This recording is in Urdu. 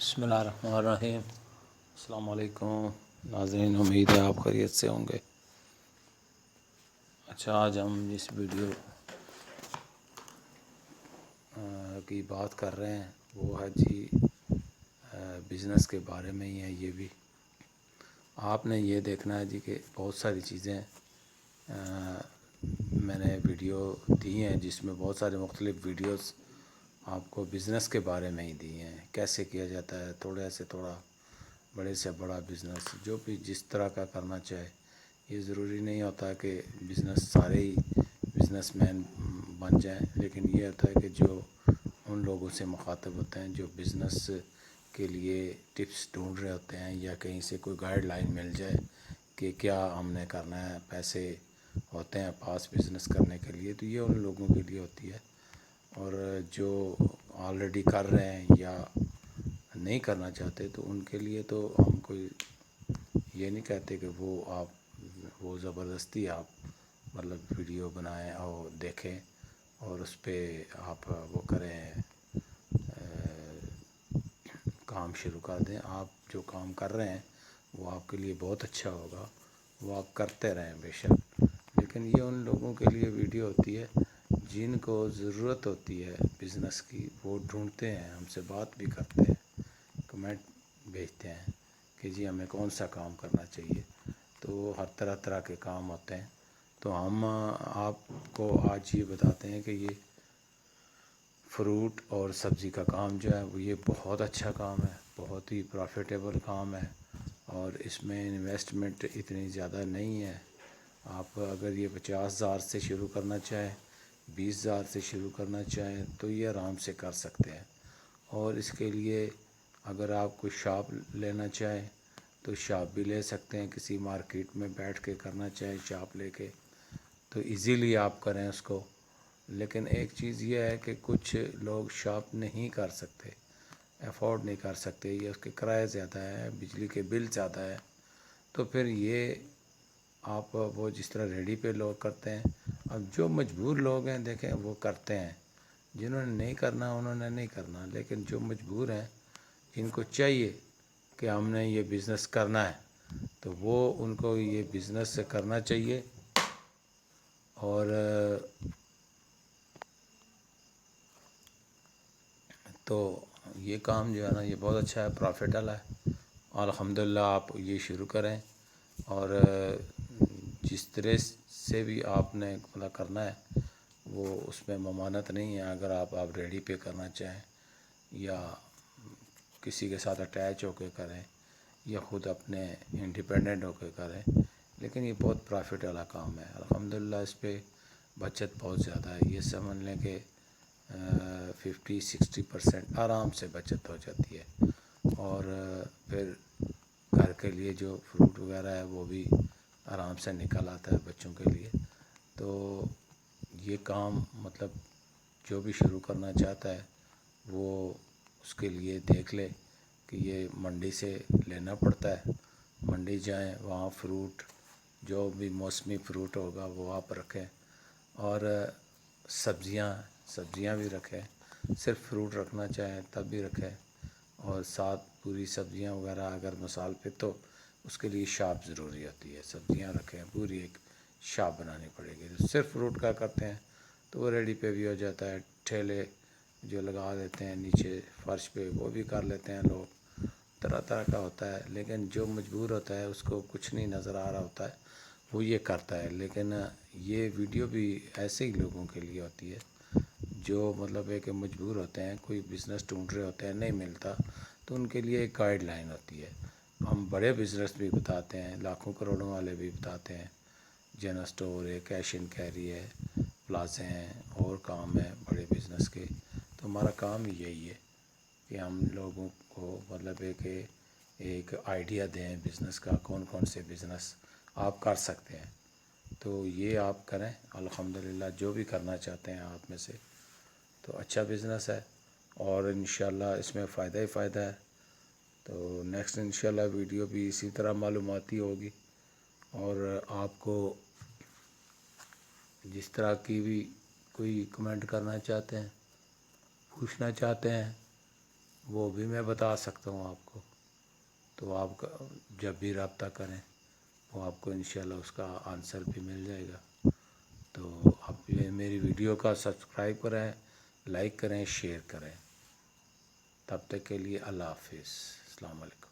بسم اللہ الرحمن الرحیم۔ السلام علیکم ناظرین، امید ہے آپ خیریت سے ہوں گے۔ اچھا، آج ہم جس ویڈیو کی بات کر رہے ہیں وہ ہے جی بزنس کے بارے میں ہی ہے۔ یہ بھی آپ نے یہ دیکھنا ہے جی کہ بہت ساری چیزیں میں نے ویڈیو دی ہیں جس میں بہت سارے مختلف ویڈیوز آپ کو بزنس کے بارے میں ہی دی ہیں، کیسے کیا جاتا ہے، تھوڑے سے تھوڑا، بڑے سے بڑا بزنس، جو بھی جس طرح کا کرنا چاہے۔ یہ ضروری نہیں ہوتا کہ بزنس سارے ہی بزنس مین بن جائیں، لیکن یہ ہوتا ہے کہ جو ان لوگوں سے مخاطب ہوتے ہیں جو بزنس کے لیے ٹپس ڈھونڈ رہے ہوتے ہیں، یا کہیں سے کوئی گائیڈ لائن مل جائے کہ کیا ہم نے کرنا ہے، پیسے ہوتے ہیں پاس بزنس کرنے کے لیے، تو یہ ان لوگوں کے لیے ہوتی ہے۔ اور جو آلریڈی کر رہے ہیں یا نہیں کرنا چاہتے تو ان کے لیے تو ہم کوئی یہ نہیں کہتے کہ وہ زبردستی آپ مطلب ویڈیو بنائیں اور دیکھیں اور اس پہ آپ وہ کریں، کام شروع کر دیں۔ آپ جو کام کر رہے ہیں وہ آپ کے لیے بہت اچھا ہوگا، وہ آپ کرتے رہیں بے شک، لیکن یہ ان لوگوں کے لیے ویڈیو ہوتی ہے جن کو ضرورت ہوتی ہے بزنس کی۔ وہ ڈھونڈتے ہیں، ہم سے بات بھی کرتے ہیں، کمنٹ بھیجتے ہیں کہ جی ہمیں کون سا کام کرنا چاہیے۔ تو ہر طرح طرح کے کام ہوتے ہیں، تو ہم آپ کو آج یہ بتاتے ہیں کہ یہ فروٹ اور سبزی کا کام جو ہے وہ یہ بہت اچھا کام ہے، بہت ہی پروفیٹیبل کام ہے، اور اس میں انویسٹمنٹ اتنی زیادہ نہیں ہے۔ آپ اگر یہ 50,000 سے شروع کرنا چاہیں، 20,000 سے شروع کرنا چاہیں تو یہ آرام سے کر سکتے ہیں۔ اور اس کے لیے اگر آپ کوئی شاپ لینا چاہیں تو شاپ بھی لے سکتے ہیں، کسی مارکیٹ میں بیٹھ کے کرنا چاہیں شاپ لے کے تو ایزیلی آپ کریں اس کو۔ لیکن ایک چیز یہ ہے کہ کچھ لوگ شاپ نہیں کر سکتے، افورڈ نہیں کر سکتے، یا اس کے کرائے زیادہ ہے، بجلی کے بل زیادہ ہے، تو پھر یہ آپ وہ جس طرح ریڈی پہ لوگ کرتے ہیں۔ اب جو مجبور لوگ ہیں دیکھیں وہ کرتے ہیں، جنہوں نے نہیں کرنا انہوں نے نہیں کرنا، لیکن جو مجبور ہیں جن کو چاہیے کہ ہم نے یہ بزنس کرنا ہے تو وہ ان کو یہ بزنس کرنا چاہیے۔ اور تو یہ کام جو ہے نا یہ بہت اچھا ہے، پروفٹ والا ہے، الحمدللہ آپ یہ شروع کریں۔ اور جس طرح سے بھی آپ نے مطلب کرنا ہے وہ اس میں ممانعت نہیں ہے، اگر آپ ریڈی پہ کرنا چاہیں یا کسی کے ساتھ اٹیچ ہو کے کریں یا خود اپنے انڈیپینڈنٹ ہو کے کریں، لیکن یہ بہت پروفٹ والا کام ہے الحمدللہ۔ اس پہ بچت بہت زیادہ ہے، یہ سمجھ لیں کہ 50-60% آرام سے بچت ہو جاتی ہے۔ اور پھر گھر کے لیے جو فروٹ وغیرہ ہے وہ بھی آرام سے نکل آتا ہے بچوں کے لیے۔ تو یہ کام مطلب جو بھی شروع کرنا چاہتا ہے وہ اس کے لیے دیکھ لے کہ یہ منڈی سے لینا پڑتا ہے، منڈی جائیں، وہاں فروٹ جو بھی موسمی فروٹ ہوگا وہ آپ رکھیں، اور سبزیاں بھی رکھیں، صرف فروٹ رکھنا چاہیں تب بھی رکھیں، اور ساتھ پوری سبزیاں وغیرہ اگر مثال پہ تو اس کے لیے شاپ ضروری ہوتی ہے، سبزیاں رکھیں، پوری ایک شاپ بنانی پڑے گی۔ صرف فروٹ کا کرتے ہیں تو وہ ریڈی پہ بھی ہو جاتا ہے، ٹھیلے جو لگا دیتے ہیں نیچے فرش پہ وہ بھی کر لیتے ہیں لوگ، طرح طرح کا ہوتا ہے۔ لیکن جو مجبور ہوتا ہے اس کو کچھ نہیں نظر آ رہا ہوتا ہے وہ یہ کرتا ہے۔ لیکن یہ ویڈیو بھی ایسے ہی لوگوں کے لیے ہوتی ہے جو مطلب ہے کہ مجبور ہوتے ہیں، کوئی بزنس ڈھونڈ رہے ہوتے ہیں، نہیں ملتا، تو ان کے لیے ایک گائیڈ لائن ہوتی ہے۔ ہم بڑے بزنس بھی بتاتے ہیں، لاکھوں کروڑوں والے بھی بتاتے ہیں، جنرل اسٹور ہے، کیش اینڈ کیری ہے، پلازے ہیں، اور کام ہیں بڑے بزنس کے۔ تو ہمارا کام ہی یہی ہے کہ ہم لوگوں کو مطلب ہے کہ ایک آئیڈیا دیں بزنس کا، کون کون سے بزنس آپ کر سکتے ہیں، تو یہ آپ کریں الحمدللہ۔ جو بھی کرنا چاہتے ہیں آپ میں سے تو اچھا بزنس ہے، اور انشاءاللہ اس میں فائدہ ہی فائدہ ہے۔ تو نیکسٹ انشاءاللہ ویڈیو بھی اسی طرح معلوماتی ہوگی، اور آپ کو جس طرح کی بھی کوئی کمنٹ کرنا چاہتے ہیں، پوچھنا چاہتے ہیں، وہ بھی میں بتا سکتا ہوں آپ کو، تو آپ کا جب بھی رابطہ کریں وہ آپ کو انشاءاللہ اس کا آنسر بھی مل جائے گا۔ تو آپ یہ میری ویڈیو کا سبسکرائب کریں، لائک کریں، شیئر کریں۔ تب تک کے لیے اللہ حافظ، السلام علیکم۔